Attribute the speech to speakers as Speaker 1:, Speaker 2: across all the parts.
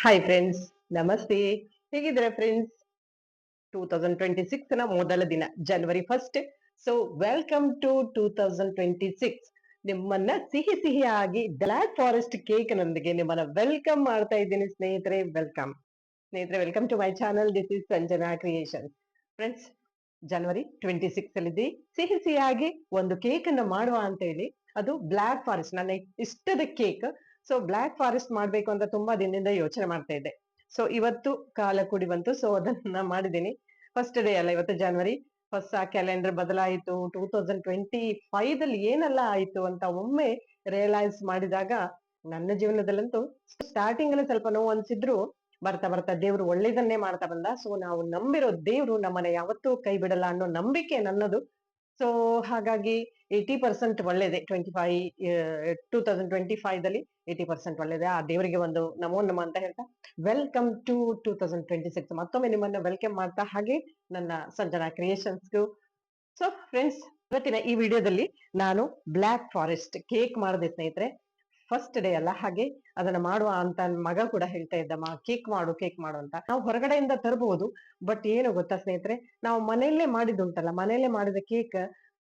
Speaker 1: Hi friends, ನಮಸ್ತೆ. ಹೇಗಿದ್ದೀರಾ friends? 2026 ನ ಮೊದಲ ದಿನ ಜನವರಿ 1. So welcome to 2026. ನಿಮ್ಮನ್ನ ಸಿಹಿ ಸಿಹಿಯಾಗಿ ಬ್ಲಾಕ್ ಫಾರೆಸ್ಟ್ ಕೇಕ್ ನೊಂದಿಗೆ ನಿಮ್ಮನ್ನ ವೆಲ್ಕಮ್ ಮಾಡ್ತಾ ಇದ್ದೀನಿ ಸ್ನೇಹಿತರೆ. Welcome to my channel. This is Sanjana creation. Friends, ಜನವರಿ 26 ಅಲ್ಲಿ ಸಿಹಿ ಸಿಹಿಯಾಗಿ ಒಂದು ಕೇಕ್ ಅನ್ನ ಮಾಡುವ ಅಂತ ಹೇಳಿ, ಅದು ಬ್ಲಾಕ್ ಫಾರೆಸ್ಟ್, ನನ್ನ ಇಷ್ಟದ ಕೇಕ್. ಸೊ ಬ್ಲಾಕ್ ಫಾರೆಸ್ಟ್ ಮಾಡ್ಬೇಕು ಅಂತ ತುಂಬಾ ದಿನದಿಂದ ಯೋಚನೆ ಮಾಡ್ತಾ ಇದ್ದೆ. ಸೊ ಇವತ್ತು ಕಾಲ ಕೂಡಿ ಬಂತು. ಸೊ ಅದನ್ನ ಮಾಡಿದ್ದೀನಿ. ಫಸ್ಟ್ ಡೇ ಅಲ್ಲ ಇವತ್ತು, ಜನವರಿ ಹೊಸ ಕ್ಯಾಲೆಂಡರ್ ಬದಲಾಯಿತು. 2025 ದಲ್ಲಿ ಏನೆಲ್ಲ ಆಯ್ತು ಅಂತ ಒಮ್ಮೆ ರಿಯಲೈಸ್ ಮಾಡಿದಾಗ ನನ್ನ ಜೀವನದಲ್ಲಂತೂ ಸ್ಟಾರ್ಟಿಂಗ್ ಅಲ್ಲಿ ಸ್ವಲ್ಪ ನೋವು ಅನ್ಸಿದ್ರು, ಬರ್ತಾ ಬರ್ತಾ ದೇವ್ರು ಒಳ್ಳೇದನ್ನೇ ಮಾಡ್ತಾ ಬಂದ. ಸೊ ನಾವು ನಂಬಿರೋ ದೇವ್ರು ನಮ್ಮನ್ನ ಯಾವತ್ತೂ ಕೈ ಬಿಡಲ್ಲ ಅನ್ನೋ ನಂಬಿಕೆ ನನ್ನದು. ಸೊ ಹಾಗಾಗಿ 80% ಒಳ್ಳೇದೆ. 2025 ದಲ್ಲಿ 80% ಒಳ್ಳೇದೆ. ಆ ದೇವರಿಗೆ ಒಂದು ನಮೋ ನಮ ಅಂತ ಹೇಳ್ತಾ ವೆಲ್ಕಮ್ ಟು 2026 ಮತ್ತೊಮ್ಮೆ ನಿಮ್ಮನ್ನ ವೆಲ್ಕಮ್ ಮಾಡ್ತಾ, ಹಾಗೆ ನನ್ನ ಸಂಜನಾ ಕ್ರಿಯೇಷನ್ಸ್ಗೂ. ಸೊ ಫ್ರೆಂಡ್ಸ್, ಇವತ್ತಿನ ಈ ವಿಡಿಯೋದಲ್ಲಿ ನಾನು ಬ್ಲಾಕ್ ಫಾರೆಸ್ಟ್ ಕೇಕ್ ಮಾಡಿದೆ ಸ್ನೇಹಿತರೆ. ಫಸ್ಟ್ ಡೇ ಅಲ್ಲ, ಹಾಗೆ ಅದನ್ನ ಮಾಡುವ ಅಂತ ನನ್ ಮಗ ಕೂಡ ಹೇಳ್ತಾ ಇದ್ದಮ್ಮ, ಕೇಕ್ ಮಾಡು ಅಂತ. ನಾವು ಹೊರಗಡೆಯಿಂದ ತರಬಹುದು, ಬಟ್ ಏನು ಗೊತ್ತಾ ಸ್ನೇಹಿತರೆ, ನಾವು ಮನೆಯಲ್ಲೇ ಮಾಡಿದ್ದುಂಟಲ್ಲ, ಮನೆಯಲ್ಲೇ ಮಾಡಿದ ಕೇಕ್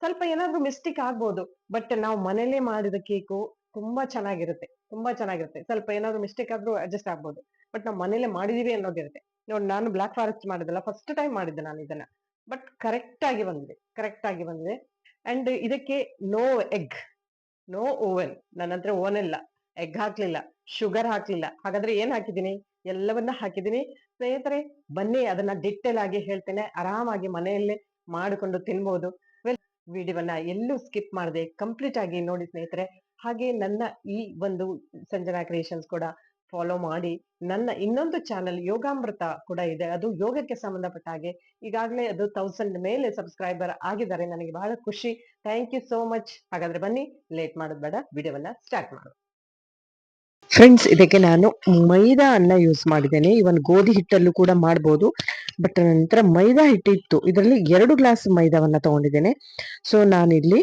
Speaker 1: ಸ್ವಲ್ಪ ಏನಾದ್ರೂ ಮಿಸ್ಟೇಕ್ ಆಗ್ಬೋದು. ಬಟ್ ನಾವು ಮನೆಯಲ್ಲೇ ಮಾಡಿದ ಕೇಕು ತುಂಬಾ ಚೆನ್ನಾಗಿರುತ್ತೆ. ಸ್ವಲ್ಪ ಏನಾದ್ರು ಮಿಸ್ಟೇಕ್ ಆದ್ರೂ ಅಡ್ಜಸ್ಟ್ ಆಗ್ಬೋದು. ಬಟ್ ನಾವು ಮನೇಲೆ ಮಾಡಿದೀವಿ ಅನ್ನೋದಿರುತ್ತೆ. ನೋಡಿ, ನಾನು ಬ್ಲಾಕ್ ಫಾರೆಸ್ಟ್ ಮಾಡಿದಲ್ಲ, ಫಸ್ಟ್ ಟೈಮ್ ಮಾಡಿದ್ದೆ ನಾನು ಇದನ್ನ. ಬಟ್ ಕರೆಕ್ಟ್ ಆಗಿ ಬಂದಿದೆ. ಅಂಡ್ ಇದಕ್ಕೆ ನೋ ಎಗ್, ನೋ ಓವನ್. ನನ್ನ ಹತ್ರ ಓವನ್ ಇಲ್ಲ, ಎಗ್ ಹಾಕ್ಲಿಲ್ಲ, ಶುಗರ್ ಹಾಕ್ಲಿಲ್ಲ. ಹಾಗಾದ್ರೆ ಏನ್ ಹಾಕಿದೀನಿ? ಎಲ್ಲವನ್ನ ಹಾಕಿದೀನಿ ಸ್ನೇಹಿತರೆ. ಬನ್ನಿ, ಅದನ್ನ ಡಿಟೇಲ್ ಆಗಿ ಹೇಳ್ತೇನೆ. ಆರಾಮಾಗಿ ಮನೆಯಲ್ಲೇ ಮಾಡಿಕೊಂಡು ತಿನ್ಬಹುದು. ವಿಡಿಯೋವನ್ನ ಎಲ್ಲೂ ಸ್ಕಿಪ್ ಮಾಡದೆ ಕಂಪ್ಲೀಟ್ ಆಗಿ ನೋಡಿ ಸ್ನೇಹಿತರೆ. ಹಾಗೆ ನನ್ನ ಈ ಒಂದು ಸಂಜನಾ ಕ್ರಿಯೇಷನ್ಸ್ ಕೂಡ ಫಾಲೋ ಮಾಡಿ. ನನ್ನ ಇನ್ನೊಂದು ಚಾನಲ್ ಯೋಗಾಮೃತ ಕೂಡ ಇದೆ, ಅದು ಯೋಗಕ್ಕೆ ಸಂಬಂಧಪಟ್ಟ ಹಾಗೆ. ಈಗಾಗಲೇ ಅದು 1000 ಮೇಲೆ ಸಬ್ಸ್ಕ್ರೈಬರ್ ಆಗಿದ್ದಾರೆ. ನನಗೆ ಬಹಳ ಖುಷಿ. Thank you so much. ಹಾಗಾದ್ರೆ ಬನ್ನಿ, ಲೇಟ್ ಮಾಡೋದು ಬೇಡ, ವಿಡಿಯೋವನ್ನ ಸ್ಟಾರ್ಟ್ ಮಾಡೋದು. ಫ್ರೆಂಡ್ಸ್, ಇದಕ್ಕೆ ನಾನು ಮೈದಾ ಅನ್ನ ಯೂಸ್ ಮಾಡಿದ್ದೇನೆ. ಇವನ್ ಗೋಧಿ ಹಿಟ್ಟಲ್ಲೂ ಕೂಡ ಮಾಡಬಹುದು, ಬಟ್ ನಂತರ ಮೈದಾ ಹಿಟ್ಟಿತ್ತು. ಇದರಲ್ಲಿ 2 ಗ್ಲಾಸ್ ಮೈದಾವನ್ನ ತಗೊಂಡಿದ್ದೇನೆ. ಸೊ ನಾನಿಲ್ಲಿ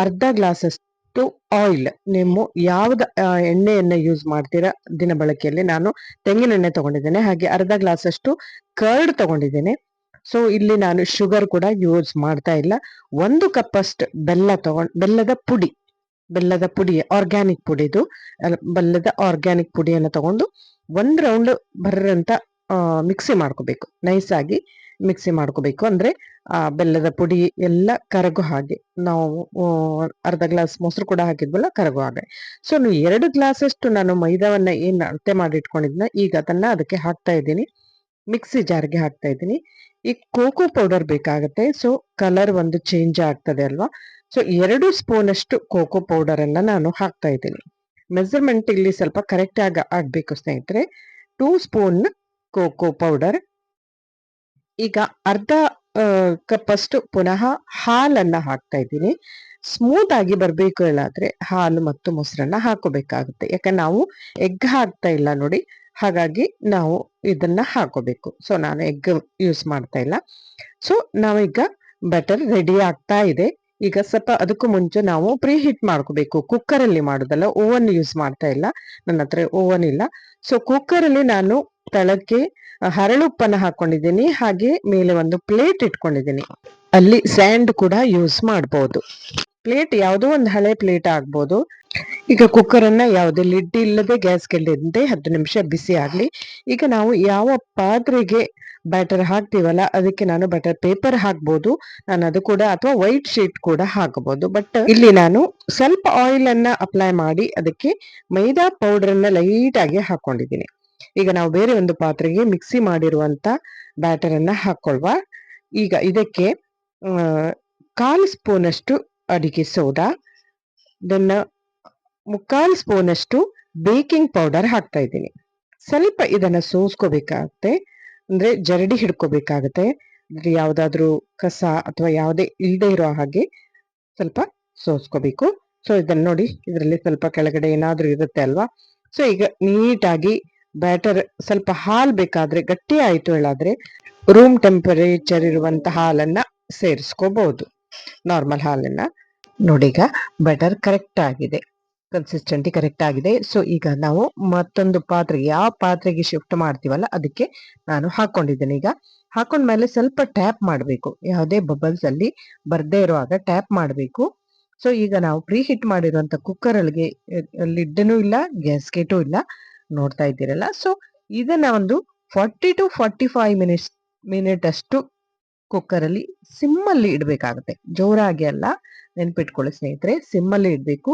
Speaker 1: ಅರ್ಧ ಗ್ಲಾಸ್ ಅಷ್ಟು ಆಯಿಲ್, ನೀವು ಯಾವ್ದು ಎಣ್ಣೆಯನ್ನ ಯೂಸ್ ಮಾಡ್ತೀರಾ ದಿನ ಬಳಕೆಯಲ್ಲಿ, ನಾನು ತೆಂಗಿನ ಎಣ್ಣೆ ತಗೊಂಡಿದ್ದೇನೆ. ಹಾಗೆ ಅರ್ಧ ಗ್ಲಾಸ್ ಅಷ್ಟು ಕರ್ಡ್ ತಗೊಂಡಿದ್ದೇನೆ. ಸೊ ಇಲ್ಲಿ ನಾನು ಶುಗರ್ ಕೂಡ ಯೂಸ್ ಮಾಡ್ತಾ ಇಲ್ಲ. 1 ಕಪ್ ಅಷ್ಟು ಬೆಲ್ಲದ ಪುಡಿ, ಆರ್ಗ್ಯಾನಿಕ್ ಪುಡಿ. ಇದು ಬೆಲ್ಲದ ಆರ್ಗ್ಯಾನಿಕ್ ಪುಡಿಯನ್ನು ತಗೊಂಡು 1 ರೌಂಡ್ ಬರ್ರಂತ ಮಿಕ್ಸಿ ಮಾಡ್ಕೋಬೇಕು. ನೈಸ್ ಆಗಿ ಮಿಕ್ಸಿ ಮಾಡ್ಕೋಬೇಕು. ಅಂದ್ರೆ ಬೆಲ್ಲದ ಪುಡಿ ಎಲ್ಲ ಕರಗು ಹಾಗೆ. ನಾವು ಅರ್ಧ ಗ್ಲಾಸ್ ಮೊಸರು ಕೂಡ ಹಾಕಿದ್ವಲ್ಲ, ಕರಗು ಹಾಗೆ. ಸೊ 2 ಗ್ಲಾಸ್ ಅಷ್ಟು ನಾನು ಮೈದಾವನ್ನ ಏನ್ ಅಳತೆ ಮಾಡಿ ಇಟ್ಕೊಂಡಿದ್ನ, ಈಗ ಅದನ್ನ ಅದಕ್ಕೆ ಹಾಕ್ತಾ ಇದ್ದೀನಿ. ಮಿಕ್ಸಿ ಜಾರ್ಗೆ ಹಾಕ್ತಾ ಇದ್ದೀನಿ. ಈ ಕೋಕೋ ಪೌಡರ್ ಬೇಕಾಗತ್ತೆ. ಸೊ ಕಲರ್ ಒಂದು ಚೇಂಜ್ ಆಗ್ತದೆ ಅಲ್ವಾ. ಸೊ 2 ಸ್ಪೂನ್ ಅಷ್ಟು ಕೋಕೋ ಪೌಡರ್ ಅನ್ನ ನಾನು ಹಾಕ್ತಾ ಇದ್ದೀನಿ. ಮೆಜರ್ಮೆಂಟ್ ಇಲ್ಲಿ ಸ್ವಲ್ಪ ಕರೆಕ್ಟ್ ಆಗಿ ಆಗ್ಬೇಕು ಸ್ನೇಹಿತರೆ. 2 ಸ್ಪೂನ್ ಕೋಕೋ ಪೌಡರ್. ಈಗ ಅರ್ಧ ಕಪ್ ಅಷ್ಟು ಪುನಃ ಹಾಲನ್ನ ಹಾಕ್ತಾ ಇದ್ದೀನಿ. ಸ್ಮೂತ್ ಆಗಿ ಬರ್ಬೇಕು ಹೇಳಾದ್ರೆ ಹಾಲು ಮತ್ತು ಮೊಸರನ್ನ ಹಾಕೋಬೇಕಾಗುತ್ತೆ. ಯಾಕಂದ್ರೆ ನಾವು ಎಗ್ ಹಾಕ್ತಾ ಇಲ್ಲ ನೋಡಿ, ಹಾಗಾಗಿ ನಾವು ಇದನ್ನ ಹಾಕೋಬೇಕು. ಸೊ ನಾನು ಎಗ್ ಯೂಸ್ ಮಾಡ್ತಾ ಇಲ್ಲ. ಸೊ ನಾವೀಗ ಬಟರ್ ರೆಡಿ ಆಗ್ತಾ ಇದೆ. ಈಗ ಸ್ವಲ್ಪ ಅದಕ್ಕೂ ಮುಂಚೆ ನಾವು ಪ್ರೀ ಹೀಟ್ ಮಾಡ್ಕೋಬೇಕು. ಕುಕ್ಕರ್ ಅಲ್ಲಿ ಮಾಡೋದಲ್ಲ, ಓವನ್ ಯೂಸ್ ಮಾಡ್ತಾ ಇಲ್ಲ. ನನ್ನ ಹತ್ರ ಓವನ್ ಇಲ್ಲ. ಸೊ ಕುಕ್ಕರ್ ಅಲ್ಲಿ ನಾನು ತಳಕ್ಕೆ ಹರಳುಪ್ಪನ್ನ ಹಾಕೊಂಡಿದ್ದೀನಿ. ಹಾಗೆ ಮೇಲೆ ಒಂದು ಪ್ಲೇಟ್ ಇಟ್ಕೊಂಡಿದ್ದೀನಿ. ಅಲ್ಲಿ ಸ್ಯಾಂಡ್ ಕೂಡ ಯೂಸ್ ಮಾಡಬಹುದು. ಪ್ಲೇಟ್ ಯಾವುದೋ ಒಂದು ಹಳೆ ಪ್ಲೇಟ್ ಆಗ್ಬೋದು. ಈಗ ಕುಕ್ಕರ್ ಅನ್ನ ಯಾವುದೇ ಲಿಡ್ ಇಲ್ಲದೆ ಗ್ಯಾಸ್ ಕೆಳಗೆ 10 ನಿಮಿಷ ಬಿಸಿ ಆಗ್ಲಿ. ಈಗ ನಾವು ಯಾವ ಪಾತ್ರೆಗೆ ಬ್ಯಾಟರ್ ಹಾಕ್ತೀವಲ್ಲ, ಅದಕ್ಕೆ ನಾನು ಬಟರ್ ಪೇಪರ್ ಹಾಕ್ಬೋದು ನಾನು, ಅದು ಕೂಡ, ಅಥವಾ ವೈಟ್ ಶೀಟ್ ಕೂಡ ಹಾಕಬಹುದು. ಬಟ್ ಇಲ್ಲಿ ನಾನು ಸ್ವಲ್ಪ ಆಯಿಲ್ ಅನ್ನ ಅಪ್ಲೈ ಮಾಡಿ ಅದಕ್ಕೆ ಮೈದಾ ಪೌಡರ್ ಅನ್ನ ಲೈಟ್ ಆಗಿ ಹಾಕೊಂಡಿದ್ದೀನಿ. ಈಗ ನಾವು ಬೇರೆ ಒಂದು ಪಾತ್ರೆಗೆ ಮಿಕ್ಸಿ ಮಾಡಿರುವಂತ ಬ್ಯಾಟರ್ ಅನ್ನ ಹಾಕೊಳ್ವಾ. ಈಗ ಇದಕ್ಕೆ 1/4 ಸ್ಪೂನ್ ಅಷ್ಟು ಅಡಿಗೆ ಸೋಡಾ, ದೆನ್ 3/4 ಸ್ಪೂನ್ ಅಷ್ಟು ಬೇಕಿಂಗ್ ಪೌಡರ್ ಹಾಕ್ತಾ ಇದ್ದೀನಿ. ಸ್ವಲ್ಪ ಇದನ್ನ ಸೋಸ್ಕೋಬೇಕಾಗತ್ತೆ, ಅಂದ್ರೆ ಜರಡಿ ಹಿಡ್ಕೋಬೇಕಾಗತ್ತೆ. ಯಾವ್ದಾದ್ರು ಕಸ ಅಥವಾ ಯಾವುದೇ ಇಲ್ಲದೆ ಇರೋ ಹಾಗೆ ಸ್ವಲ್ಪ ಸೋಸ್ಕೋಬೇಕು. ಸೊ ಇದನ್ನ ನೋಡಿ, ಇದರಲ್ಲಿ ಸ್ವಲ್ಪ ಕೆಳಗಡೆ ಏನಾದ್ರೂ ಇರುತ್ತೆ ಅಲ್ವಾ. ಸೊ ಈಗ ನೀಟಾಗಿ ಬ್ಯಾಟರ್, ಸ್ವಲ್ಪ ಹಾಲ್ ಬೇಕಾದ್ರೆ, ಗಟ್ಟಿ ಆಯ್ತು ಹೇಳಾದ್ರೆ ರೂಮ್ ಟೆಂಪರೇಚರ್ ಇರುವಂತ ಹಾಲನ್ನ ಸೇರಿಸ್ಕೋಬಹುದು, ನಾರ್ಮಲ್ ಹಾಲನ್ನ. ನೋಡಿ, ಈಗ ಬ್ಯಾಟರ್ ಕರೆಕ್ಟ್ ಆಗಿದೆ. ಕನ್ಸಿಸ್ಟೆಂಟಿ ಕರೆಕ್ಟ್ ಆಗಿದೆ. ಸೊ ಈಗ ನಾವು ಮತ್ತೊಂದು ಪಾತ್ರೆಗೆ, ಯಾವ ಪಾತ್ರೆಗೆ ಶಿಫ್ಟ್ ಮಾಡ್ತೀವಲ್ಲ ಅದಕ್ಕೆ ನಾನು ಹಾಕೊಂಡಿದ್ದೇನೆ. ಈಗ ಹಾಕೊಂಡ್ಮೇಲೆ ಸ್ವಲ್ಪ ಟ್ಯಾಪ್ ಮಾಡಬೇಕು, ಯಾವುದೇ ಬಬಲ್ಸ್ ಅಲ್ಲಿ ಬರ್ದೇ ಇರುವಾಗ ಟ್ಯಾಪ್ ಮಾಡಬೇಕು. ಸೊ ಈಗ ನಾವು ಪ್ರೀ ಹಿಟ್ ಮಾಡಿರುವಂತ ಕುಕ್ಕರ್ ಅಲ್ಲಿಗೆ ಲಿಡ್ನು ಇಲ್ಲ, ಗ್ಯಾಸ್ಕೆಟು ಇಲ್ಲ, ನೋಡ್ತಾ ಇದ್ದೀರಲ್ಲ. ಸೊ ಇದನ್ನ ಒಂದು 40 to 45 ಮಿನಿಟ್ ಅಷ್ಟು ಕುಕ್ಕರ್ ಅಲ್ಲಿ ಸಿಮ್ಮಲ್ಲಿ ಇಡಬೇಕಾಗುತ್ತೆ, ಜೋರಾಗಿ ಅಲ್ಲ. ನೆನ್ಪಿಟ್ಕೊಳ್ಳಿ ಸ್ನೇಹಿತರೆ, ಸಿಮ್ಮಲ್ಲಿ ಇಡಬೇಕು.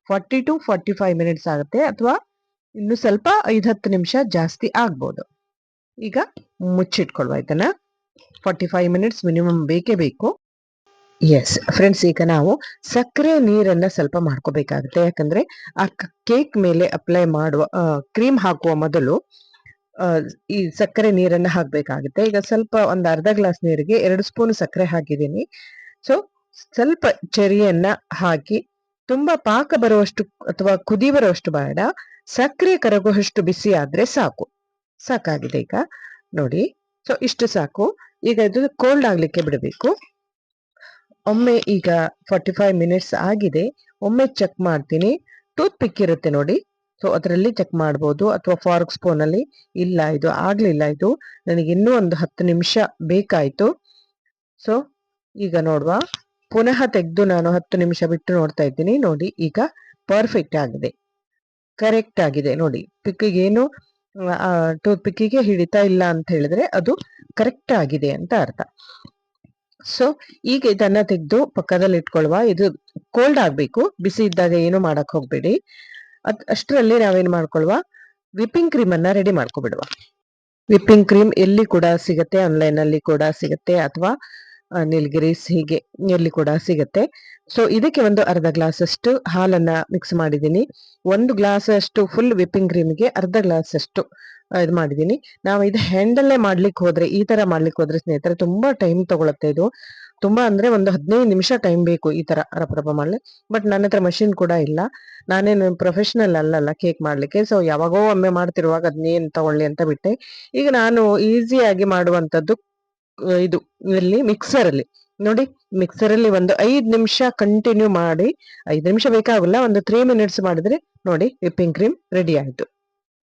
Speaker 1: 40 to 45 ಮಿನಿಟ್ಸ್ ಆಗುತ್ತೆ, ಅಥವಾ ಇನ್ನು ಸ್ವಲ್ಪ 5-10 ನಿಮಿಷ ಜಾಸ್ತಿ ಆಗ್ಬೋದು. ಈಗ ಮುಚ್ಚಿಟ್ಕೊಳ್ವಾ ಇದನ್ನ. 45 ಮಿನಿಟ್ಸ್ ಮಿನಿಮಮ್ ಬೇಕೇ ಬೇಕು. ಎಸ್ ಫ್ರೆಂಡ್ಸ್, ಈಗ ನಾವು ಸಕ್ಕರೆ ನೀರನ್ನ ಸ್ವಲ್ಪ ಮಾಡ್ಕೋಬೇಕಾಗುತ್ತೆ. ಯಾಕಂದ್ರೆ ಆ ಕೇಕ್ ಮೇಲೆ ಅಪ್ಲೈ ಮಾಡುವ ಕ್ರೀಮ್ ಹಾಕುವ ಮೊದಲು ಈ ಸಕ್ಕರೆ ನೀರನ್ನ ಹಾಕ್ಬೇಕಾಗುತ್ತೆ. ಈಗ ಸ್ವಲ್ಪ ಒಂದು ಅರ್ಧ ಗ್ಲಾಸ್ ನೀರಿಗೆ 2 ಸ್ಪೂನ್ ಸಕ್ಕರೆ ಹಾಕಿದ್ದೀನಿ. ಸೊ ಸ್ವಲ್ಪ ಚೆರಿಯನ್ನ ಹಾಕಿ, ತುಂಬಾ ಪಾಕ ಬರುವಷ್ಟು ಅಥವಾ ಕುದಿ ಬರುವಷ್ಟು ಬೇಡ, ಸಕ್ಕರೆ ಕರಗುವಷ್ಟು ಬಿಸಿ ಆದ್ರೆ ಸಾಕಾಗಿದೆ. ಈಗ ನೋಡಿ, ಸೊ ಇಷ್ಟು ಸಾಕು. ಈಗ ಇದು ಕೋಲ್ಡ್ ಆಗ್ಲಿಕ್ಕೆ ಬಿಡಬೇಕು. ಒಮ್ಮೆ ಈಗ 45 ಮಿನಿಟ್ಸ್ ಆಗಿದೆ, ಒಮ್ಮೆ ಚೆಕ್ ಮಾಡ್ತೀನಿ. ಟೂತ್ ಪಿಕ್ ಇರುತ್ತೆ ನೋಡಿ, ಸೊ ಅದರಲ್ಲಿ ಚೆಕ್ ಮಾಡ್ಬೋದು, ಅಥವಾ ಫಾರ್ಕ್ ಸ್ಪೂನ್ ಅಲ್ಲಿ. ಇಲ್ಲ, ಇದು ಆಗ್ಲಿಲ್ಲ, ಇದು ನನಗೆ ಇನ್ನೂ ಒಂದು 10 ನಿಮಿಷ ಬೇಕಾಯ್ತು. ಸೊ ಈಗ ನೋಡುವ, ಪುನಃ ತೆಗೆದು ನಾನು 10 ನಿಮಿಷ ಬಿಟ್ಟು ನೋಡ್ತಾ ಇದ್ದೀನಿ. ನೋಡಿ, ಈಗ ಪರ್ಫೆಕ್ಟ್ ಆಗಿದೆ, ಕರೆಕ್ಟ್ ಆಗಿದೆ. ನೋಡಿ, ಪಿಕ್ಕಿಗೆ ಏನು ಟೂತ್ ಪಿಕ್ಕಿಗೆ ಹಿಡಿತಾ ಇಲ್ಲ ಅಂತ ಹೇಳಿದ್ರೆ ಅದು ಕರೆಕ್ಟ್ ಆಗಿದೆ ಅಂತ ಅರ್ಥ. ಸೊ ಈಗ ಇದನ್ನ ತೆಗೆದು ಪಕ್ಕದಲ್ಲಿ ಇಟ್ಕೊಳ್ವಾ. ಇದು ಕೋಲ್ಡ್ ಆಗ್ಬೇಕು, ಬಿಸಿ ಇದ್ದಾಗ ಏನು ಮಾಡಕ್ ಹೋಗ್ಬೇಡಿ. ಅಷ್ಟರಲ್ಲಿ ನಾವೇನ್ ಮಾಡ್ಕೊಳ್ವಾ, ವಿಪ್ಪಿಂಗ್ ಕ್ರೀಮ್ ಅನ್ನ ರೆಡಿ ಮಾಡ್ಕೊಬಿಡುವ. ವಿಪ್ಪಿಂಗ್ ಕ್ರೀಮ್ ಎಲ್ಲಿ ಕೂಡ ಸಿಗತ್ತೆ, ಆನ್ಲೈನ್ ಅಲ್ಲಿ ಕೂಡ ಸಿಗತ್ತೆ, ಅಥವಾ ನೀಲಗಿರೀಸ್ ಹೀಗೆ ಎಲ್ಲಿ ಕೂಡ ಸಿಗತ್ತೆ. ಸೊ ಇದಕ್ಕೆ ಒಂದು ಅರ್ಧ ಗ್ಲಾಸ್ ಅಷ್ಟು ಹಾಲನ್ನ ಮಿಕ್ಸ್ ಮಾಡಿದ್ದೀನಿ. 1 ಗ್ಲಾಸ್ ಅಷ್ಟು ಫುಲ್ ವಿಪ್ಪಿಂಗ್ ಕ್ರೀಮ್ಗೆ ಅರ್ಧ ಗ್ಲಾಸ್ ಅಷ್ಟು ಇದು ಮಾಡಿದ್ದೀನಿ. ನಾವು ಇದು ಹ್ಯಾಂಡಲ್ಲೇ ಮಾಡ್ಲಿಕ್ಕೆ ಹೋದ್ರೆ, ಈ ತರ ಮಾಡ್ಲಿಕ್ಕೆ ಹೋದ್ರೆ ಸ್ನೇಹಿತರೆ ತುಂಬಾ ಟೈಮ್ ತಗೊಳತ್ತೆ. ಇದು ತುಂಬಾ ಅಂದ್ರೆ ಒಂದು 15 ನಿಮಿಷ ಟೈಮ್ ಬೇಕು ಈ ತರ ರಪ ಮಾಡ್ಲಿ. ಬಟ್ ನನ್ನ ಹತ್ರ ಮಷಿನ್ ಕೂಡ ಇಲ್ಲ, ನಾನೇನು ಪ್ರೊಫೆಷನಲ್ ಅಲ್ಲಲ್ಲ ಕೇಕ್ ಮಾಡ್ಲಿಕ್ಕೆ. ಸೊ ಯಾವಾಗೋ ಒಮ್ಮೆ ಮಾಡ್ತಿರುವಾಗ ಅದನ್ನೇನ್ ತಗೊಳ್ಳಿ ಅಂತ ಬಿಟ್ಟೆ. ಈಗ ನಾನು ಈಸಿಯಾಗಿ ಮಾಡುವಂತದ್ದು ಇದು ಇಲ್ಲಿ ಮಿಕ್ಸರ್ ಅಲ್ಲಿ ನೋಡಿ, ಮಿಕ್ಸರ್ ಅಲ್ಲಿ ಒಂದು 5 ನಿಮಿಷ ಕಂಟಿನ್ಯೂ ಮಾಡಿ, 5 ನಿಮಿಷ ಬೇಕಾಗಲ್ಲ, ಒಂದು 3 ಮಿನಿಟ್ಸ್ ಮಾಡಿದ್ರೆ ನೋಡಿ ವಿಪ್ಪಿಂಗ್ ಕ್ರೀಮ್ ರೆಡಿ ಆಯ್ತು,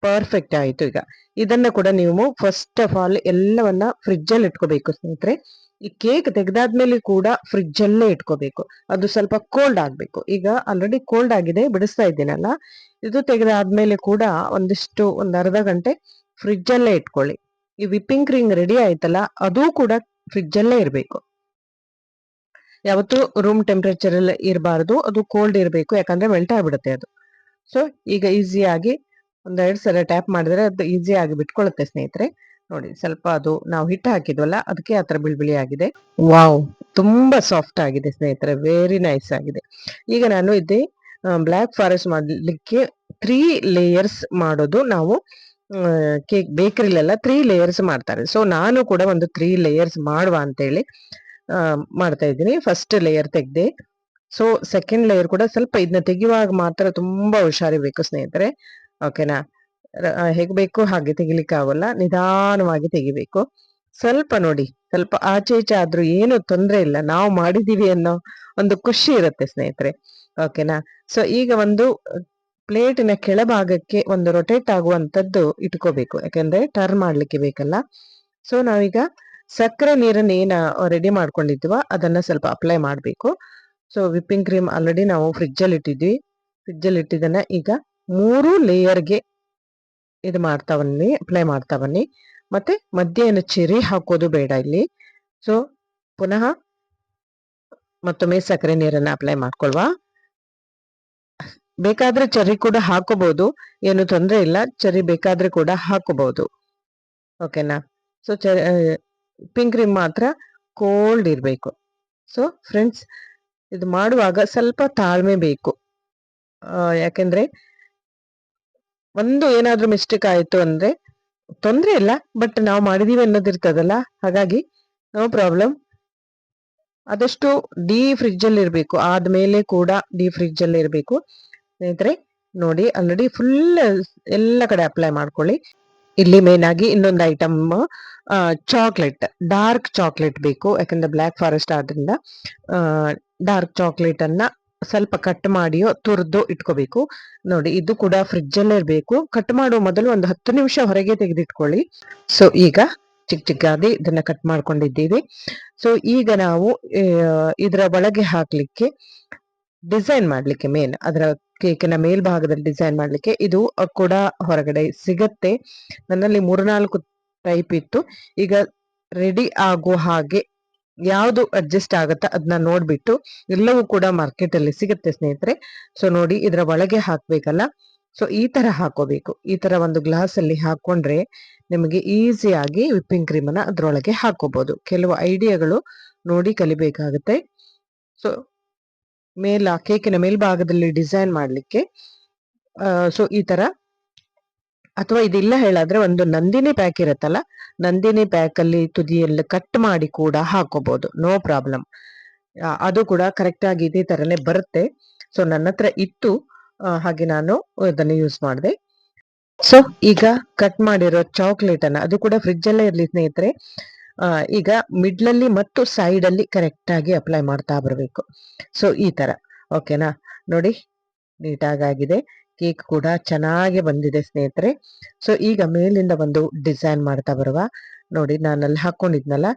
Speaker 1: ಪರ್ಫೆಕ್ಟ್ ಆಯ್ತು. ಈಗ ಇದನ್ನ ಕೂಡ ನೀವು ಫಸ್ಟ್ ಆಫ್ ಆಲ್ ಎಲ್ಲವನ್ನ ಫ್ರಿಜ್ ಅಲ್ಲಿ ಇಟ್ಕೋಬೇಕು ಸ್ನೇಹಿತರೆ. ಈ ಕೇಕ್ ತೆಗೆದಾದ್ಮೇಲೆ ಕೂಡ ಫ್ರಿಜ್ ಅಲ್ಲೇ ಇಟ್ಕೋಬೇಕು, ಅದು ಸ್ವಲ್ಪ ಕೋಲ್ಡ್ ಆಗ್ಬೇಕು. ಈಗ ಆಲ್ರೆಡಿ ಕೋಲ್ಡ್ ಆಗಿದೆ, ಬಿಡಿಸ್ತಾ ಇದ್ದೀನಲ್ಲ. ಇದು ತೆಗೆದಾದ್ಮೇಲೆ ಕೂಡ ಒಂದು ಅರ್ಧ ಗಂಟೆ ಫ್ರಿಜ್ ಅಲ್ಲೇ ಇಟ್ಕೊಳ್ಳಿ. ಈ ವಿಪ್ಪಿಂಗ್ ಕ್ರೀಮ್ ರೆಡಿ ಆಯ್ತಲ್ಲ, ಅದು ಕೂಡ ಫ್ರಿಜ್ ಅಲ್ಲೇ ಇರ್ಬೇಕು. ಯಾವತ್ತು ರೂಮ್ ಟೆಂಪರೇಚರ್ ಅಲ್ಲಿ ಇರಬಾರ್ದು, ಅದು ಕೋಲ್ಡ್ ಇರಬೇಕು, ಯಾಕಂದ್ರೆ ಮೆಲ್ಟ್ ಆಗ್ಬಿಡುತ್ತೆ ಅದು. ಸೊ ಈಗ ಈಸಿಯಾಗಿ 1-2 ಸಲ ಟ್ಯಾಪ್ ಮಾಡಿದ್ರೆ ಅದು ಈಸಿ ಆಗಿ ಬಿಟ್ಕೊಳ್ಳುತ್ತೆ ಸ್ನೇಹಿತರೆ. ನೋಡಿ, ಸ್ವಲ್ಪ ಅದು ನಾವು ಹಿಟ್ಟು ಹಾಕಿದ್ವಲ್ಲ, ಅದಕ್ಕೆ ಆತರ ಬಿಳಿ ಆಗಿದೆ. ವಾವ್, ತುಂಬಾ ಸಾಫ್ಟ್ ಆಗಿದೆ ಸ್ನೇಹಿತರೆ, ವೆರಿ ನೈಸ್ ಆಗಿದೆ. ಈಗ ನಾನು ಇದೇ ಬ್ಲ್ಯಾಕ್ ಫಾರೆಸ್ಟ್ ಮಾಡ್ಲಿಕ್ಕೆ 3 ಲೇಯರ್ಸ್ ಮಾಡೋದು. ನಾವು ಕೇಕ್ ಬೇಕರಿಲೆಲ್ಲ 3 ಲೇಯರ್ಸ್ ಮಾಡ್ತಾರೆ. ಸೊ ನಾನು ಕೂಡ ಒಂದು 3 ಲೇಯರ್ಸ್ ಮಾಡುವ ಅಂತೇಳಿ ಮಾಡ್ತಾ ಇದ್ದೀನಿ. ಫಸ್ಟ್ ಲೇಯರ್ ತೆಗ್ದೆ. ಸೊ ಸೆಕೆಂಡ್ ಲೇಯರ್ ಕೂಡ ಸ್ವಲ್ಪ ಇದನ್ನ ತೆಗೆಯುವಾಗ ಮಾತ್ರ ತುಂಬಾ ಹುಷಾರಿರ್ಬೇಕು ಸ್ನೇಹಿತರೆ, ಓಕೆನಾ. ಹೇಗ್ ಬೇಕು ಹಾಗೆ ತೆಗಿಲಿಕ್ಕೆ ಆಗೋಲ್ಲ, ನಿಧಾನವಾಗಿ ತೆಗಿಬೇಕು. ಸ್ವಲ್ಪ ನೋಡಿ, ಸ್ವಲ್ಪ ಆಚೆ ಈಚೆ ಆದ್ರೂ ಏನು ತೊಂದ್ರೆ ಇಲ್ಲ, ನಾವು ಮಾಡಿದೀವಿ ಅನ್ನೋ ಒಂದು ಖುಷಿ ಇರುತ್ತೆ ಸ್ನೇಹಿತರೆ, ಓಕೆನಾ. ಸೊ ಈಗ ಒಂದು ಪ್ಲೇಟಿನ ಕೆಳಭಾಗಕ್ಕೆ ಒಂದು ರೊಟೇಟ್ ಆಗುವಂತದ್ದು ಇಟ್ಕೋಬೇಕು, ಯಾಕಂದ್ರೆ ಟರ್ನ್ ಮಾಡ್ಲಿಕ್ಕೆ ಬೇಕಲ್ಲ. ಸೊ ನಾವೀಗ ಸಕ್ಕರೆ ನೀರನ್ನ ಏನ ರೆಡಿ ಮಾಡ್ಕೊಂಡಿದ್ವ ಅದನ್ನ ಸ್ವಲ್ಪ ಅಪ್ಲೈ ಮಾಡ್ಬೇಕು. ಸೊ ವಿಪ್ಪಿಂಗ್ ಕ್ರೀಮ್ ಆಲ್ರೆಡಿ ನಾವು ಫ್ರಿಜ್ ಅಲ್ಲಿ ಇಟ್ಟಿದ್ವಿ. ಫ್ರಿಜ್ ಅಲ್ಲಿ ಇಟ್ಟಿದ್ದನ್ನ ಈಗ 3 ಲೇಯರ್ಗೆ ಇದು ಮಾಡ್ತಾ ಬನ್ನಿ, ಅಪ್ಲೈ ಮಾಡ್ತಾ ಬನ್ನಿ. ಮತ್ತೆ ಮಧ್ಯೆ ಏನು ಚೆರಿ ಹಾಕೋದು ಬೇಡ ಇಲ್ಲಿ. ಸೊ ಪುನಃ ಮತ್ತೊಮ್ಮೆ ಸಕ್ಕರೆ ನೀರನ್ನ ಅಪ್ಲೈ ಮಾಡ್ಕೊಳ್ವಾ. ಬೇಕಾದ್ರೆ ಚೆರ್ರಿ ಕೂಡ ಹಾಕೋಬಹುದು, ಏನು ತೊಂದ್ರೆ ಇಲ್ಲ, ಚೆರ್ರಿ ಬೇಕಾದ್ರೆ ಕೂಡ ಹಾಕೋಬಹುದು, ಓಕೆನಾ. ಸೊ ವಿಪ್ಪಿಂಗ್ ಕ್ರೀಮ್ ಮಾತ್ರ ಕೋಲ್ಡ್ ಇರ್ಬೇಕು. ಸೊ ಫ್ರೆಂಡ್ಸ್, ಇದು ಮಾಡುವಾಗ ಸ್ವಲ್ಪ ತಾಳ್ಮೆ ಬೇಕು, ಯಾಕೆಂದ್ರೆ ಒಂದು ಏನಾದ್ರೂ ಮಿಸ್ಟೇಕ್ ಆಯ್ತು ಅಂದ್ರೆ ತೊಂದ್ರೆ ಇಲ್ಲ, ಬಟ್ ನಾವು ಮಾಡಿದೀವಿ ಅನ್ನೋದಿರ್ತದಲ್ಲ, ಹಾಗಾಗಿ ನೋ ಪ್ರಾಬ್ಲಮ್. ಆದಷ್ಟು ಡೀ ಫ್ರಿಜ್ ಅಲ್ಲಿ ಇರ್ಬೇಕು, ಆದ್ಮೇಲೆ ಕೂಡ ಡೀ ಫ್ರಿಜ್ ಅಲ್ಲಿ ಇರ್ಬೇಕು ಸ್ನೇಹಿತರೆ. ನೋಡಿ, ಆಲ್ರೆಡಿ ಫುಲ್ ಎಲ್ಲ ಕಡೆ ಅಪ್ಲೈ ಮಾಡ್ಕೊಳ್ಳಿ. ಇಲ್ಲಿ ಮೇನ್ ಆಗಿ ಇನ್ನೊಂದು ಐಟಮ್, ಚಾಕ್ಲೇಟ್, ಡಾರ್ಕ್ ಚಾಕ್ಲೇಟ್ ಬೇಕು, ಯಾಕಂದ್ರೆ ಬ್ಲ್ಯಾಕ್ ಫಾರೆಸ್ಟ್ ಆದ್ರಿಂದ ಡಾರ್ಕ್ ಚಾಕ್ಲೇಟ್ ಅನ್ನ ಸ್ವಲ್ಪ ಕಟ್ ಮಾಡಿಯೋ ತುರ್ದು ಇಟ್ಕೋಬೇಕು. ನೋಡಿ, ಇದು ಕೂಡ ಫ್ರಿಡ್ಜ್ ಅಲ್ಲೇ ಇರಬೇಕು. ಕಟ್ ಮಾಡುವ ಮೊದಲು ಒಂದು 10 ನಿಮಿಷ ಹೊರಗೆ ತೆಗೆದಿಟ್ಕೊಳ್ಳಿ. ಸೊ ಈಗ ಚಿಕ್ಕ ಚಿಕ್ಕಾಗಿ ಇದನ್ನ ಕಟ್ ಮಾಡ್ಕೊಂಡಿದ್ದೀವಿ. ಸೊ ಈಗ ನಾವು ಇದರ ಒಳಗೆ ಹಾಕ್ಲಿಕ್ಕೆ, ಡಿಸೈನ್ ಮಾಡ್ಲಿಕ್ಕೆ, ಅದರ ಕೇಕಿನ ಮೇಲ್ಭಾಗದಲ್ಲಿ ಡಿಸೈನ್ ಮಾಡ್ಲಿಕ್ಕೆ ಇದು ಕೂಡ ಹೊರಗಡೆ ಸಿಗತ್ತೆ. ನನ್ನಲ್ಲಿ 3-4 ಟೈಪ್ ಇತ್ತು. ಈಗ ರೆಡಿ ಆಗೋ ಹಾಗೆ ಯಾವುದು ಅಡ್ಜಸ್ಟ್ ಆಗತ್ತ ಅದನ್ನ ನೋಡ್ಬಿಟ್ಟು, ಎಲ್ಲವೂ ಕೂಡ ಮಾರ್ಕೆಟ್ ಅಲ್ಲಿ ಸಿಗುತ್ತೆ ಸ್ನೇಹಿತರೆ. ಸೊ ನೋಡಿ, ಇದರ ಒಳಗೆ ಹಾಕ್ಬೇಕಲ್ಲ, ಸೊ ಈ ತರ ಹಾಕೋಬೇಕು. ಈ ತರ ಒಂದು ಗ್ಲಾಸ್ ಅಲ್ಲಿ ಹಾಕೊಂಡ್ರೆ ನಿಮಗೆ ಈಸಿಯಾಗಿ ವಿಪ್ಪಿಂಗ್ ಕ್ರೀಮ್ ಅನ್ನ ಅದ್ರೊಳಗೆ ಹಾಕೋಬಹುದು. ಕೆಲವು ಐಡಿಯಾಗಳು ನೋಡಿ ಕಲಿಬೇಕಾಗುತ್ತೆ. ಸೊ ಕೇಕಿನ ಮೇಲ್ಭಾಗದಲ್ಲಿ ಡಿಸೈನ್ ಮಾಡ್ಲಿಕ್ಕೆ ಸೊ ಈ ತರ, ಅಥವಾ ಇದಿಲ್ಲ ಹೇಳಾದ್ರೆ ಒಂದು ನಂದಿನಿ ಪ್ಯಾಕ್ ಇರುತ್ತಲ್ಲ, ನಂದಿನಿ ಪ್ಯಾಕ್ ಅಲ್ಲಿ ತುದಿಯಲ್ಲಿ ಕಟ್ ಮಾಡಿ ಕೂಡ ಹಾಕೋಬಹುದು, ನೋ ಪ್ರಾಬ್ಲಮ್. ಅದು ಕೂಡ ಕರೆಕ್ಟ್ ಆಗಿ ಇದೇ ತರನೇ ಬರುತ್ತೆ. ಸೊ ನನ್ನ ಹತ್ರ ಇತ್ತು, ಹಾಗೆ ನಾನು ಅದನ್ನು ಯೂಸ್ ಮಾಡಿದೆ. ಸೊ ಈಗ ಕಟ್ ಮಾಡಿರೋ ಚಾಕ್ಲೇಟ್ ಅನ್ನ, ಅದು ಕೂಡ ಫ್ರಿಡ್ಜ್ ಅಲ್ಲೇ ಇರ್ಲಿ ಸ್ನೇಹಿತರೆ. ಈಗ ಮಿಡ್ಲಲ್ಲಿ ಮತ್ತು ಸೈಡ್ ಅಲ್ಲಿ ಕರೆಕ್ಟ್ ಆಗಿ ಅಪ್ಲೈ ಮಾಡ್ತಾ ಬರಬೇಕು. ಸೊ ಈ ತರ, ಓಕೆನಾ? ನೋಡಿ, ನೀಟಾಗಿದೆ. ಕೇಕ್ ಕೂಡ ಚೆನ್ನಾಗಿ ಬಂದಿದೆ ಸ್ನೇಹಿತರೆ. ಸೊ ಈಗ ಮೇಲಿಂದ ಒಂದು ಡಿಸೈನ್ ಮಾಡ್ತಾ ಬರುವ. ನೋಡಿ, ನಾನು ಅಲ್ಲಿ ಹಾಕೊಂಡಿದ್ನಲ್ಲ,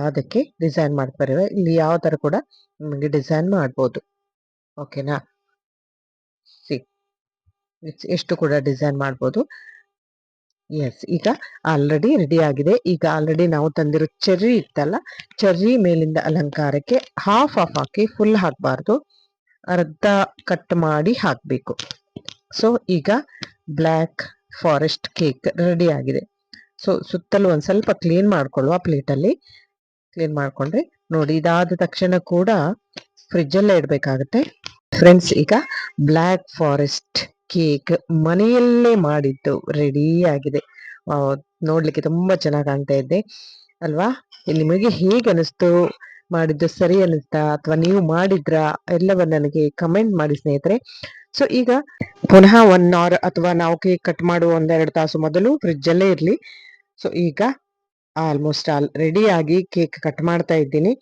Speaker 1: ಅದಕ್ಕೆ ಡಿಸೈನ್ ಮಾಡ್ತಾ ಬರುವ. ಇಲ್ಲಿ ಯಾವ ತರ ಕೂಡ ನಿಮಗೆ ಡಿಸೈನ್ ಮಾಡ್ಬೋದು, ಓಕೆನಾ? ಎಷ್ಟು ಕೂಡ ಡಿಸೈನ್ ಮಾಡ್ಬೋದು. ಎಸ್, ಈಗ ಆಲ್ರೆಡಿ ರೆಡಿ ಆಗಿದೆ. ಈಗ ಆಲ್ರೆಡಿ ನಾವು ತಂದಿರೋ ಚೆರ್ರಿ ಇತ್ತಲ್ಲ, ಚೆರ್ರಿ ಮೇಲಿಂದ ಅಲಂಕಾರಕ್ಕೆ ಹಾಫ್ ಹಾಕಿ, ಫುಲ್ ಹಾಕಬಾರ್ದು, ಅರ್ಧ ಕಟ್ ಮಾಡಿ ಹಾಕಬೇಕು. ಸೊ ಈಗ ಬ್ಲ್ಯಾಕ್ ಫಾರೆಸ್ಟ್ ಕೇಕ್ ರೆಡಿ ಆಗಿದೆ. ಸೊ ಸುತ್ತಲೂ ಒಂದ್ ಸ್ವಲ್ಪ ಕ್ಲೀನ್ ಮಾಡ್ಕೊಳ್ಳುವ, ಪ್ಲೇಟಲ್ಲಿ ಕ್ಲೀನ್ ಮಾಡ್ಕೊಂಡ್ರೆ. ನೋಡಿ, ಇದಾದ ತಕ್ಷಣ ಕೂಡ ಫ್ರಿಡ್ಜ್ ಅಲ್ಲೇ ಇಡ್ಬೇಕಾಗತ್ತೆ ಫ್ರೆಂಡ್ಸ್. ಈಗ ಬ್ಲ್ಯಾಕ್ ಫಾರೆಸ್ಟ್ ಕೇಕ್ ಮನೆಯಲ್ಲೇ ಮಾಡಿದ್ದು ರೆಡಿ ಆಗಿದೆ. ನೋಡ್ಲಿಕ್ಕೆ ತುಂಬಾ ಚೆನ್ನಾಗಿ ಕಾಣ್ತಾ ಇದೆ ಅಲ್ವಾ? ನಿಮಗೆ ಹೇಗೆ ಅನಿಸ್ತು? ಮಾಡಿದ್ದು ಸರಿ ಅನಿಸ್ತಾ, ಅಥವಾ ನೀವು ಮಾಡಿದ್ರ? ಎಲ್ಲವನ್ನ ನನಗೆ ಕಮೆಂಟ್ ಮಾಡಿ ಸ್ನೇಹಿತರೆ. ಸೊ ಈಗ ಪುನಃ 1 hour ಅಥವಾ ನಾವು ಕೇಕ್ ಕಟ್ ಮಾಡುವ 1-2 ತಾಸು ಮೊದಲು ಫ್ರಿಡ್ಜ್ ಅಲ್ಲೇ ಇರ್ಲಿ. ಸೊ ಈಗ ಆಲ್ಮೋಸ್ಟ್ ಆಲ್ ರೆಡಿ ಆಗಿ ಕೇಕ್ ಕಟ್ ಮಾಡ್ತಾ ಇದ್ದೀನಿ.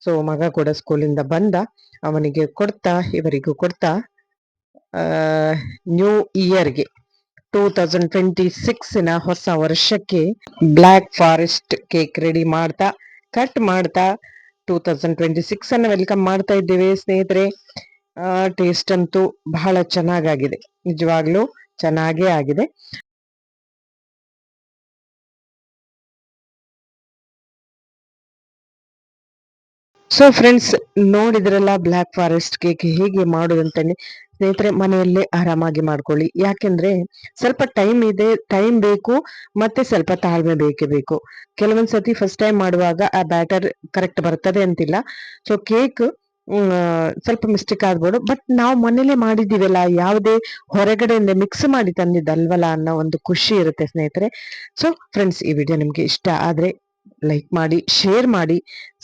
Speaker 1: ಸೊ ಮಗ ಕೂಡ ಸ್ಕೂಲಿಂದ ಬಂದ, ಅವನಿಗೆ ಕೊಡ್ತಾ, ಇವರಿಗೂ ಕೊಡ್ತಾ, ನ್ಯೂ ಇಯರ್ಗೆ 2026 ಹೊಸ ವರ್ಷಕ್ಕೆ ಬ್ಲ್ಯಾಕ್ ಫಾರೆಸ್ಟ್ ಕೇಕ್ ರೆಡಿ ಮಾಡ್ತಾ, ಕಟ್ ಮಾಡ್ತಾ 2026 ಅನ್ನ ವೆಲ್ಕಮ್ ಮಾಡ್ತಾ ಇದ್ದೇವೆ ಸ್ನೇಹಿತರೆ. ಟೇಸ್ಟ್ ಅಂತೂ ಬಹಳ ಚೆನ್ನಾಗಾಗಿದೆ, ನಿಜವಾಗ್ಲೂ ಚೆನ್ನಾಗೇ ಆಗಿದೆ. ಸೊ ಫ್ರೆಂಡ್ಸ್, ನೋಡಿದ್ರಲ್ಲ ಬ್ಲ್ಯಾಕ್ ಫಾರೆಸ್ಟ್ ಕೇಕ್ ಹೇಗೆ ಮಾಡೋದಂತಾನೆ. ಸ್ನೇಹಿತರೆ, ಮನೆಯಲ್ಲೇ ಆರಾಮಾಗಿ ಮಾಡ್ಕೊಳ್ಳಿ. ಯಾಕೆಂದ್ರೆ ಸ್ವಲ್ಪ ಟೈಮ್ ಬೇಕು, ಮತ್ತೆ ಸ್ವಲ್ಪ ತಾಳ್ಮೆ ಬೇಕೇ ಬೇಕು. ಕೆಲವೊಂದ್ಸತಿ ಫಸ್ಟ್ ಟೈಮ್ ಮಾಡುವಾಗ ಆ ಬ್ಯಾಟರ್ ಕರೆಕ್ಟ್ ಬರ್ತದೆ ಅಂತಿಲ್ಲ. ಸೊ ಕೇಕ್ ಸ್ವಲ್ಪ ಮಿಸ್ಟೇಕ್ ಆಗ್ಬೋದು, ಬಟ್ ನಾವು ಮನೇಲೆ ಮಾಡಿದೀವಲ್ಲ, ಯಾವುದೇ ಹೊರಗಡೆಯಿಂದ ಮಿಕ್ಸ್ ಮಾಡಿ ತಂದಿದ್ದಲ್ವಲ್ಲ ಅನ್ನೋ ಒಂದು ಖುಷಿ ಇರುತ್ತೆ ಸ್ನೇಹಿತರೆ. ಸೊ ಫ್ರೆಂಡ್ಸ್, ಈ ವಿಡಿಯೋ ನಿಮ್ಗೆ ಇಷ್ಟ ಆದ್ರೆ ಲೈಕ್ ಮಾಡಿ, ಶೇರ್ ಮಾಡಿ,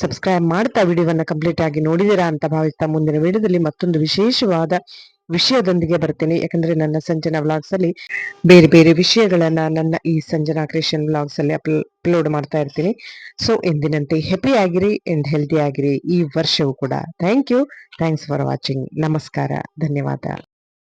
Speaker 1: ಸಬ್ಸ್ಕ್ರೈಬ್ ಮಾಡ್ತಾ ವಿಡಿಯೋವನ್ನ ಕಂಪ್ಲೀಟ್ ಆಗಿ ನೋಡಿದಿರಾ ಅಂತ ಭಾವಿಸ್ತಾ, ಮುಂದಿನ ವಿಡಿಯೋದಲ್ಲಿ ಮತ್ತೊಂದು ವಿಶೇಷವಾದ ವಿಷಯದೊಂದಿಗೆ ಬರ್ತೇನೆ. ಯಾಕಂದ್ರೆ ನನ್ನ ಸಂಜನಾ ವ್ಲಾಗ್ಸ್ ಅಲ್ಲಿ ಬೇರೆ ಬೇರೆ ವಿಷಯಗಳನ್ನ ನನ್ನ ಈ ಸಂಜನಾ ಕ್ರಿಯೇಷನ್ ವ್ಲಾಗ್ಸ್ ಅಲ್ಲಿ ಅಪ್ಲೋಡ್ ಮಾಡ್ತಾ ಇರ್ತೀನಿ. ಸೊ ಎಂದಿನಂತೆ ಹ್ಯಾಪಿ ಆಗಿರಿ ಅಂಡ್ ಹೆಲ್ದಿ ಆಗಿರಿ ಈ ವರ್ಷವೂ ಕೂಡ. Thanks for watching. ನಮಸ್ಕಾರ, ಧನ್ಯವಾದ.